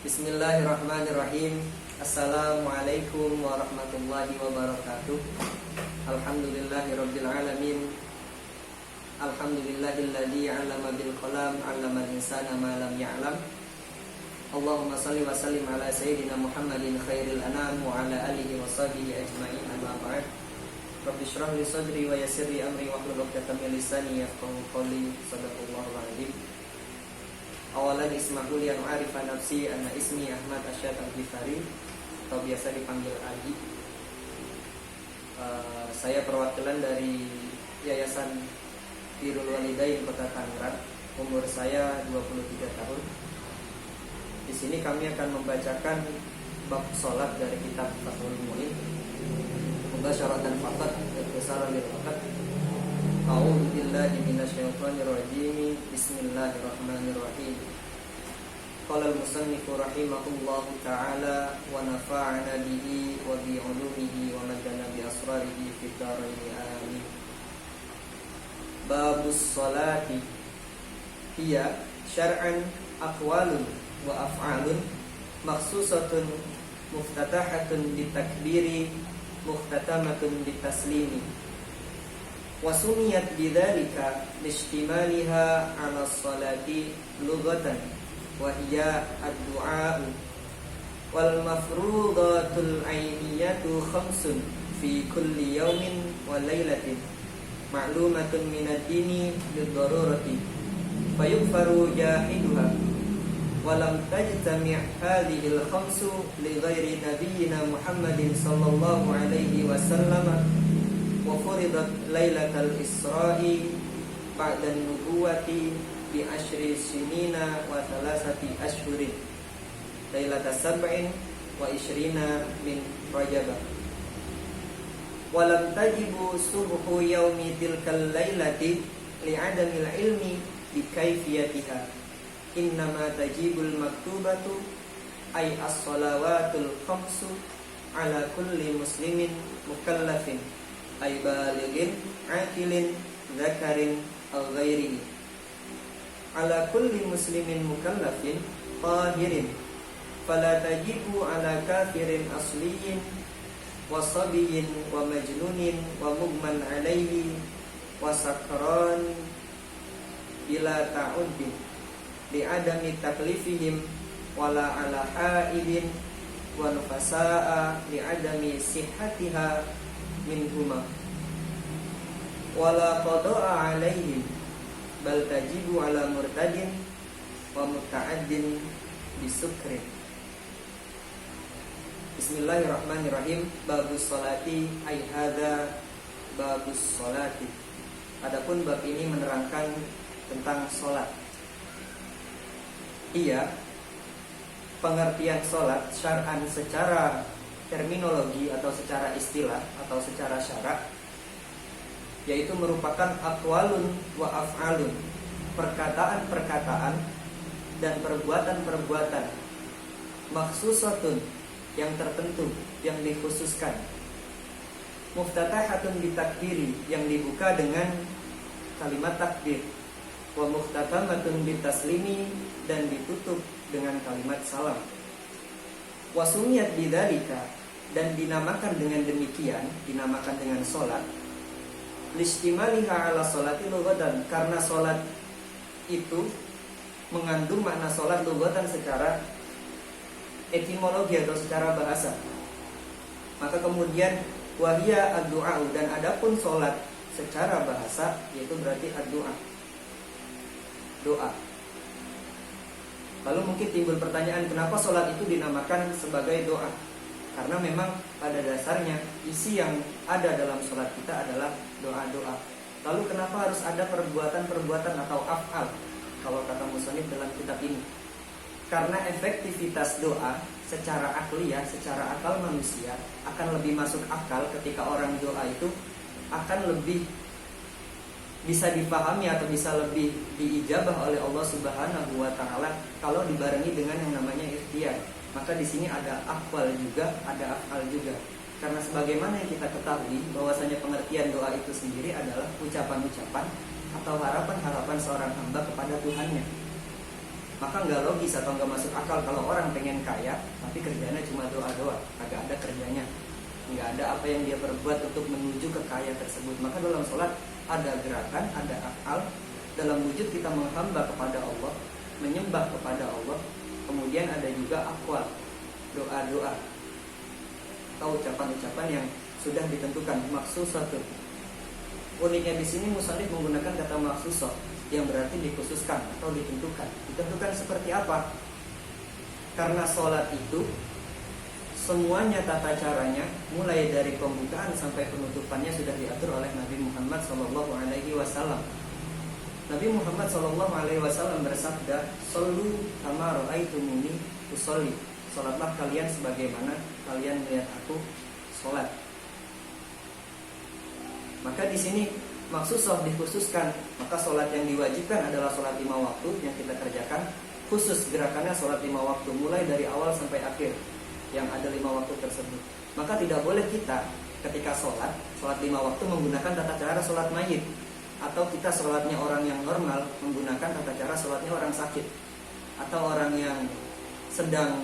Bismillahirrahmanirrahim. Assalamualaikum warahmatullahi wabarakatuh. Alhamdulillahirabbil alamin. Alhamdulillahilladzi 'allama bil qalam 'allamal insana ma lam ya'lam. Allahumma shalli wa sallim ala sayyidina Muhammadin khairil anam wa ala alihi wa sahbihi ajma'in. Amma ba'd. Rabbi shrah li sadri wa yassir li amri wahlul 'uqdatam min lisani yafqahu qawli. Shadaqallahul 'azim. Awalan ismahul yang arifan nafsi anna ismi Ahmad Asyad Al-Ghifari atau biasa dipanggil Adi. Saya perwakilan dari Yayasan Birrul Walidain Kota Tangerang. Umur saya 23 tahun. Di sini kami akan membacakan bab salat dari kitab Fathul Mu'in. Mubasyaratan faqat ikhtisaran lil waqt. A'udzu billahi minasyaitonir rajim. Bismillahirrahmanirrahim. Qala al-musannif rahimahullahu ta'ala wa nafa'ana bihi wa bi 'ulumihi wa madana bi asrarihi fid dharain amin. Babus sholati hiya syar'an aqwalun wa af'alun makhsusatun muftatahatun bitakbiri muhtatamatun bitaslimi. Wasumiyat bidzalika listimaliha 'ala sholati lughatan wa hiya ad-du'a wal mafruḍatul 'ainiyatu khamsun fi kulli yawmin wa lailatin ma'lumatun min ad-dini bid-darurati fayughfaru jahiduha wa lam tajtami' hadhihi al-khamsu li ghairi nabiyyina Muhammadin sallallahu alaihi wasallam. Wa furidat lailatal isra'i ba'da nubuwati bi asyri sinina wa thalathati ashhurin lailatas sab'in wa ishrina min rajab. Wa lam tajibu subhu yaumi tilkal lailati li'adamil ilmi bi kaifiyatiha. Innama tajibul maktubatu ay as-salawatul khamsu ala kulli muslimin mukallafin ay balighin aqilin dzakarin aw ghairihi ala kulli muslimin mukallafin tahirin fala tajibu ala kafirin asliyin wa sabiyyin wa majnunin wa mugman alaihi wa sakran bila ta'uddin li adami taklifihim wala ala haidin wa nufasaa li adami sihhatiha minhuma wala qada'a alaihim bal tajibu ala murtadin wa muta'addin bisukrin. Bismillahirrahmanirrahim. Babus sholati ay hadza babus sholati. Adapun bab ini menerangkan tentang salat. Iya, pengertian salat syar'an secara terminologi atau secara istilah atau secara syarak, yaitu merupakan aqwalun wa af'alun, perkataan-perkataan dan perbuatan-perbuatan makhsusatun, yang tertentu, yang dikhususkan, muftatahatun bitakbiri, yang dibuka dengan kalimat takbir, wa muhtatamatun bitaslimi, dan ditutup dengan kalimat salam. Wasumiyat bidzalika, dan dinamakan dengan demikian, dinamakan dengan salat, listimaliha ala sholati lughatan, karena salat itu mengandung makna salat lughatan secara etimologi atau secara bahasa. Maka kemudian wahia ad-du'a, dan adapun salat secara bahasa yaitu berarti ad-du'a, doa. Lalu mungkin timbul pertanyaan, kenapa salat itu dinamakan sebagai doa? Karena memang pada dasarnya isi yang ada dalam salat kita adalah doa-doa. Lalu kenapa harus ada perbuatan-perbuatan atau af'al kalau kata musannif dalam kitab ini? Karena efektivitas doa secara akliyah, secara akal manusia akan lebih masuk akal ketika orang doa itu akan lebih bisa dipahami atau bisa lebih diijabah oleh Allah Subhanahu wa taala kalau dibarengi dengan yang namanya ikhtiar. Maka di sini ada aqwal juga, ada af'al juga. Karena sebagaimana yang kita ketahui bahwasanya pengertian doa itu sendiri adalah ucapan-ucapan atau harapan-harapan seorang hamba kepada Tuhannya. Maka nggak logis atau nggak masuk akal kalau orang pengen kaya tapi kerjanya cuma doa-doa, agak ada kerjanya, nggak ada apa yang dia perbuat untuk menuju ke kaya tersebut. Maka dalam sholat ada gerakan, ada akal, dalam wujud kita menghamba kepada Allah, menyembah kepada Allah. Kemudian ada juga aqwal, doa-doa atau ucapan-ucapan yang sudah ditentukan, maksusah. Uniknya di sini musannif menggunakan kata maksusah yang berarti dikhususkan atau ditentukan. Ditentukan seperti apa? Karena sholat itu semuanya tata caranya, mulai dari pembukaan sampai penutupannya sudah diatur oleh Nabi Muhammad SAW. Nabi Muhammad SAW bersabda, "Shollu kama ra'aitumuni usolli." Sholatlah kalian sebagaimana kalian melihat aku sholat. Maka di sini maksusah dikhususkan. Maka sholat yang diwajibkan adalah sholat 5 waktu yang kita kerjakan. Khusus gerakannya sholat 5 waktu, mulai dari awal sampai akhir yang ada 5 waktu tersebut. Maka tidak boleh kita ketika sholat 5 waktu menggunakan tata cara sholat mayit, atau kita sholatnya orang yang normal menggunakan tata cara sholatnya orang sakit, atau orang yang sedang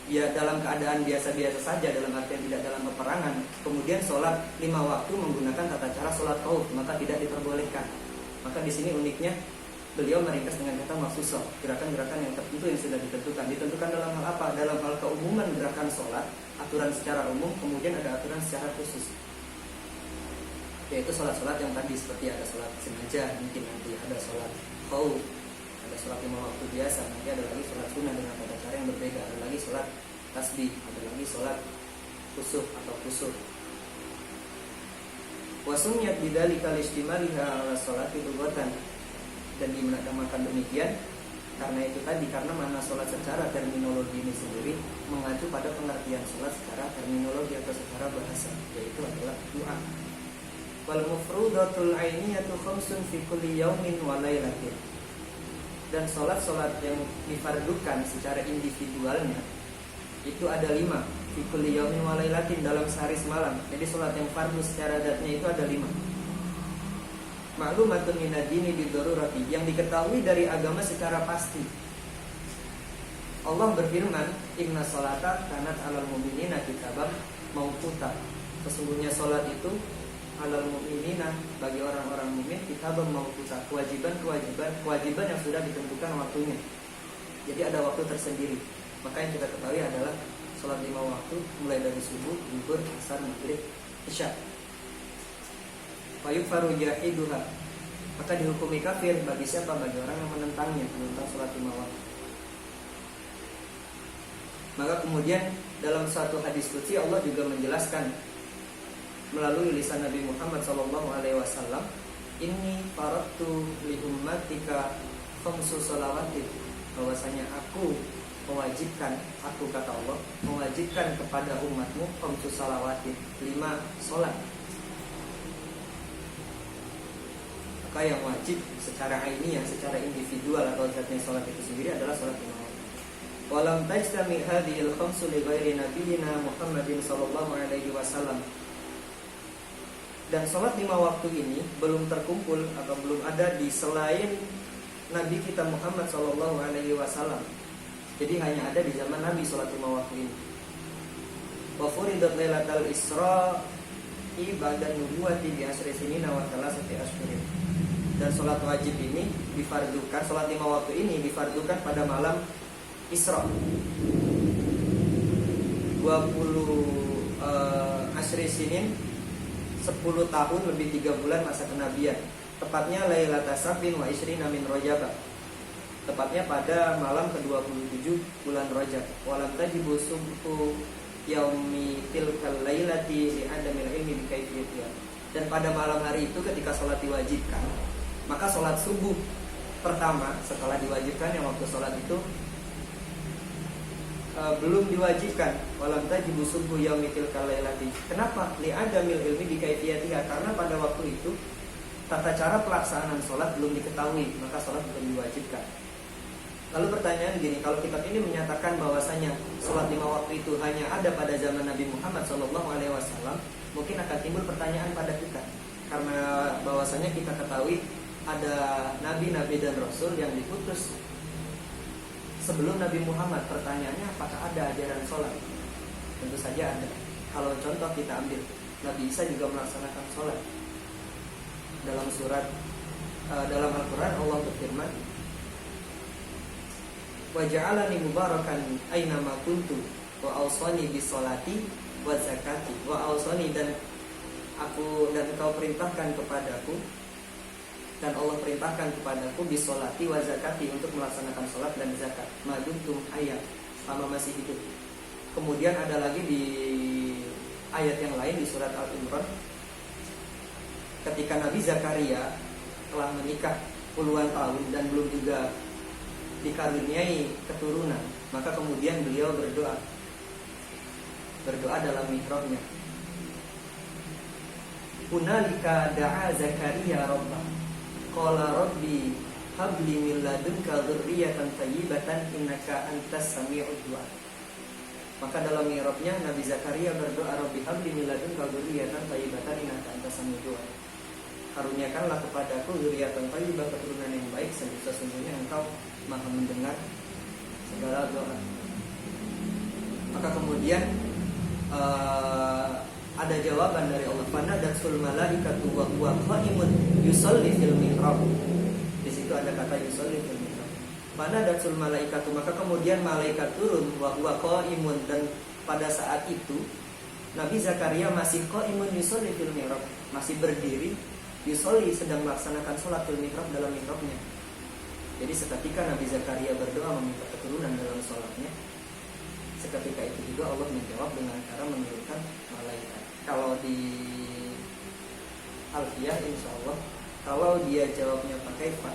ya dalam keadaan biasa-biasa saja, dalam artian tidak dalam peperangan, kemudian sholat 5 waktu menggunakan tata cara sholat khauf, maka tidak diperbolehkan. Maka di sini uniknya beliau meringkas dengan kata maksusah, gerakan-gerakan yang tertentu yang sudah ditentukan. Ditentukan dalam hal apa? Dalam hal keumuman gerakan sholat, aturan secara umum, kemudian ada aturan secara khusus, yaitu sholat-sholat yang tadi seperti ada sholat sengaja, mungkin nanti ada sholat khauf, ada sholat 5 waktu biasa, nanti ada lagi sholat sunnah dengan tata cara yang berbeda, ada lagi sholat tasbih, ada lagi sholat khusuf atau khusuf. Wasumiyat bidzalika listimaliha ala sholati lughatan, dan dinamakan demikian karena itu tadi, karena makna sholat secara terminologi ini sendiri mengacu pada pengertian sholat secara terminologi atau secara bahasa, yaitu adalah doa. Wal mufrudatul ainiyatu khamsun fi kulli yaumin wa lailatin. Dan sholat-sholat yang difardukan secara individualnya itu ada 5 fi kulli yaumin wa lailatin, dalam sehari semalam. Jadi sholat yang fardu secara zatnya itu ada 5. Ma'lumatun minad-dini bidharurati, yang diketahui dari agama secara pasti. Allah berfirman, "Inna sholata kanat 'alal mu'minina kitaban mauquta." Sesungguhnya sholat itu alal mu'minina, bagi orang-orang mukmin, kitaban mauquta, kewajiban yang sudah ditentukan waktunya. Jadi ada waktu tersendiri. Maka yang kita ketahui adalah sholat 5 waktu, mulai dari subuh, zuhur, asar, maghrib, isya. Fayukfaru jahiduha, maka dihukumi kafir bagi siapa? Bagi orang yang menentangnya, menentang sholat 5 waktu. Maka kemudian dalam satu hadis qudsi Allah juga menjelaskan melalui lisan Nabi Muhammad SAW, "Inni faradtu li ummatika khamsu shalawatin," bahwasanya aku mewajibkan, aku kata Allah mewajibkan kepada umatmu khamsu shalawatin, 5 sholat. Maka yang wajib secara ainiyah, secara individual atau zatnya sholat itu sendiri adalah sholat 5 waktu. Walam tajtami hadhil khamsu li ghairi nabiyyina Muhammadin sallallahu alaihi wasallam. Dan sholat 5 waktu ini belum terkumpul atau belum ada di selain Nabi kita Muhammad sallallahu alaihi wasallam. Jadi hanya ada di zaman Nabi sholat 5 waktu ini. Wa furidat lailatal Isra'i ba'da nubuwati bi asri sinina wa thalathati ashhurin. Dan sholat wajib ini difardukan, sholat 5 waktu ini difardukan pada malam Isra, 20 Ashri Sinin, 10 tahun lebih 3 bulan masa kenabian. Tepatnya Lailatul Sabin wa Isrina min Rajab, tepatnya pada malam ke-27 bulan Rajab. Walam tajibu subhu yaumi tilkal lailati li adamil ilmi bi kaifiyatiha. Dan pada malam hari itu ketika sholat diwajibkan, maka sholat subuh pertama setelah diwajibkan, yang waktu sholat itu belum diwajibkan. Walam tajibu subuh yaumi tilkal lailati. Kenapa? Li adamil ilmi bi kaifiyatiha, karena pada waktu itu tata cara pelaksanaan sholat belum diketahui, maka sholat belum diwajibkan. Lalu pertanyaan gini, kalau kitab ini menyatakan bahwasanya sholat 5 waktu itu hanya ada pada zaman Nabi Muhammad SAW, mungkin akan timbul pertanyaan pada kita, karena bahwasanya kita ketahui ada nabi-nabi dan rasul yang diputus sebelum Nabi Muhammad. Pertanyaannya, apakah ada ajaran sholat? Tentu saja ada. Kalau contoh kita ambil, Nabi Isa juga melaksanakan sholat. Dalam Al-Quran Allah berfirman, wa ja'alani mubarakan aynama kuntu wa awsani bis sholati wa zakati wa awsani, dan engkau perintahkan kepadaku, dan Allah perintahkan kepadaku bis sholati wa zakati, untuk melaksanakan sholat dan zakat madumtum hayya, selama masih hidup. Kemudian ada lagi di ayat yang lain di surat Al-Imran, ketika Nabi Zakaria telah menikah puluhan tahun dan belum juga dikaruniai keturunan, maka kemudian beliau berdoa dalam mihrabnya. Hunalika da'a Zakaria rabbah qala rabbi habli min ladunka dzurriyyatan thayyibatan innaka antas sami'ud du'a. Maka dalam mihrabnya Nabi Zakaria berdoa, rabbi habli min ladunka dzurriyyatan thayyibatan innaka antas sami'ud du'a. Karuniakanlah kepadaku dzurriyyatan thayyibah, keturunan yang baik, sesungguhnya engkau Maha mendengar segala doa. Maka kemudian ada jawaban dari Allah, fanadatul malaikatu wa huwa qaimun yusalli fil mihrab. Di situ ada kata yusalli fil mihrab. Fanadatul malaikatu, maka kemudian malaikat turun, wa huwa qaimun, dan pada saat itu Nabi Zakaria masih qaimun yusalli fil mihrab, masih berdiri, yusalli, sedang melaksanakan sholat fil mihrab, dalam mihrabnya. Jadi seketika Nabi Zakaria berdoa meminta keturunan dalam sholatnya, seketika itu juga Allah menjawab dengan cara menurunkan malaikat. Kalau di Alfiyah insya Allah, kalau dia jawabnya pakai fa,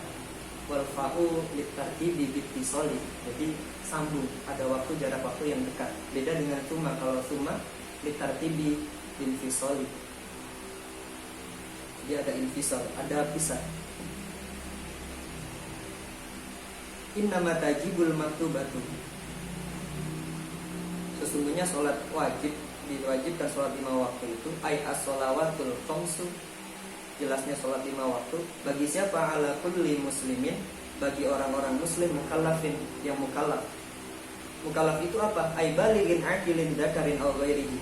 wal fa'u litartibi bittisoli, jadi sambung, ada waktu, jarak waktu yang dekat. Beda dengan summa, kalau summa litartibi infisoli, dia ada infisol, ada pisah. Innama tajibul maktubatu, sesungguhnya sholat wajib, diwajibkan sholat 5 waktu itu, ay as-sholawatul khamsu, jelasnya sholat 5 waktu, bagi siapa? Ala kulli muslimin, bagi orang-orang muslim, mukallafin, yang mukallaf. Mukallaf itu apa? Ay balighin aqilin dzakarin aw ghairihi,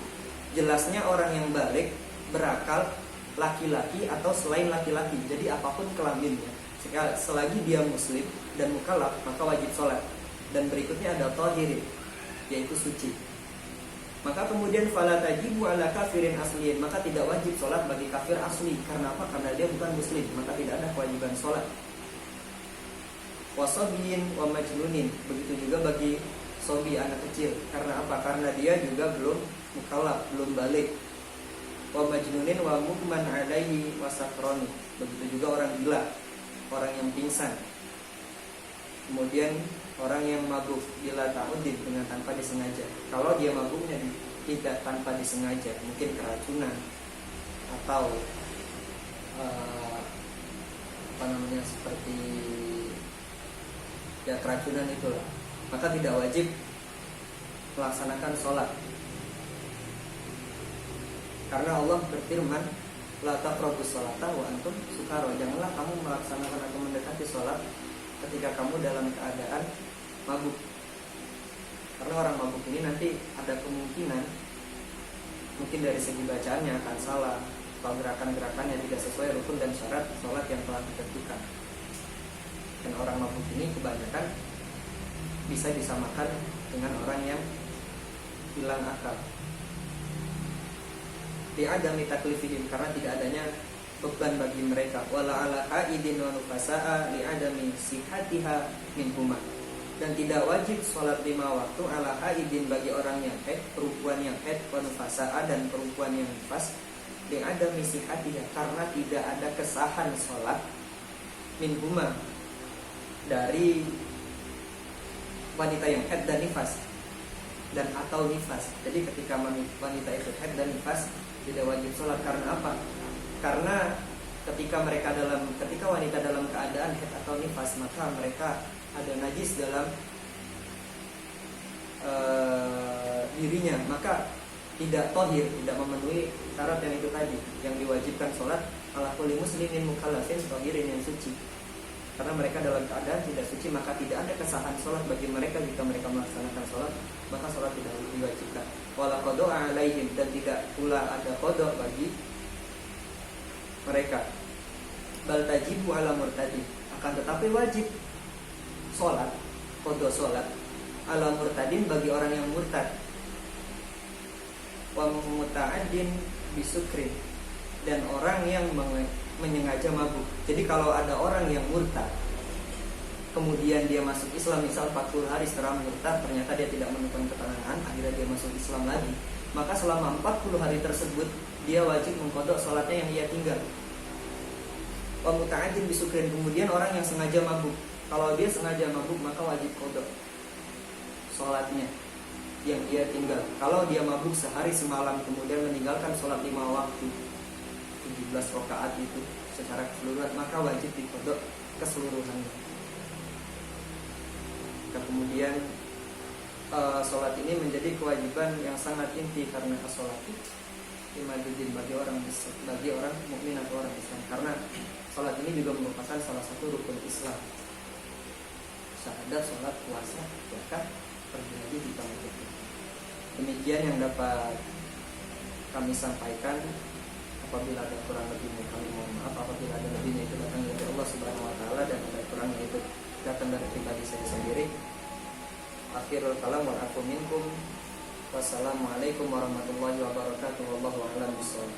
jelasnya orang yang balik, berakal, laki-laki atau selain laki-laki, jadi apapun kelaminnya, selagi dia muslim dan mukallaf, maka wajib sholat. Dan berikutnya ada tahirin, yaitu suci. Maka kemudian fala tajibu ala kafirin asliin, maka tidak wajib sholat bagi kafir asli. Karena apa? Karena dia bukan muslim, maka tidak ada kewajiban sholat. Wasobiin wa majnunin, begitu juga bagi sobi, anak kecil. Karena apa? Karena dia juga belum mukallaf, belum balik. Wa majnunin wa mughman alaihi wasakroni, begitu juga orang gila, orang yang pingsan. Kemudian orang yang mabuk bila ta'udid, dengan tanpa disengaja. Kalau dia mabuknya tidak tanpa disengaja, mungkin keracunan atau seperti ya keracunan itulah, maka tidak wajib melaksanakan sholat. Karena Allah berfirman, la taqrabus sholata wa antum sukara, janganlah kamu melaksanakan atau mendekati sholat ketika kamu dalam keadaan mabuk. Karena orang mabuk ini nanti ada kemungkinan, mungkin dari segi bacaannya akan salah, atau gerakan-gerakannya tidak sesuai rukun dan syarat sholat yang telah ditentukan. Dan orang mabuk ini kebanyakan bisa disamakan dengan orang yang hilang akal. Li'adami taklifihim, karena tidak adanya beban bagi mereka. Wala ala haidin wa nufasa'a li'adami sihatiha minhuma, dan tidak wajib sholat 5 waktu ala haidin, bagi orang yang haid, perempuan yang haid, wa nufasa'a, dan perempuan yang nifas, li'adami sihatiha, karena tidak ada kesahan sholat minhuma, dari wanita yang haid dan nifas, dan atau nifas. Jadi ketika wanita itu haid dan nifas tidak wajib sholat. Karena apa? Karena ketika wanita dalam keadaan haid atau nifas, maka mereka ada najis dalam dirinya, maka tidak tohir, tidak memenuhi syarat yang itu tadi, yang diwajibkan sholat ala kulli muslimin mukallafin tohirin, yang suci. karena mereka dalam keadaan tidak suci, maka tidak ada kesahan sholat bagi mereka jika mereka melaksanakan sholat, maka sholat tidak diwajibkan. Wala qada'a alaihim, dan tidak pula ada qada bagi mereka. Bal tajibu ala murtadi, akan tetapi wajib sholat, qada sholat ala murtadin bagi orang yang murtad, wa muta'addin bisukrin, dan orang yang menyengaja mabuk. Jadi kalau ada orang yang murtad kemudian dia masuk Islam, misal 40 hari setelah murtad ternyata dia tidak menemukan ketenangan, akhirnya dia masuk Islam lagi, maka selama 40 hari tersebut dia wajib mengqadha salatnya yang ia tinggal. Wa muta'addin bisukrin, kemudian orang yang sengaja mabuk, kalau dia sengaja mabuk maka wajib qadha salatnya yang ia tinggal. Kalau dia mabuk sehari semalam kemudian meninggalkan sholat 5 waktu 17 rakaat itu secara keseluruhan, maka wajib diqadha keseluruhannya. Kemudian sholat ini menjadi kewajiban yang sangat inti, karena sholat itu imadudin bagi orang mukmin atau orang Islam, karena sholat ini juga merupakan salah satu rukun Islam. Syahadat, sholat, puasa, zakat, pergi haji ditambah. Demikian yang dapat kami sampaikan. Apabila ada kurang lebihnya kami mohon maaf. Apabila ada lebihnya itu datang dari Allah Subhanahu wa taala, dan ada kurangnya itu datang dari pribadi saya sendiri. Akhirul kalam wal afu minkum. Wassalamualaikum warahmatullahi wabarakatuh. Wallahu a'lam bishawab.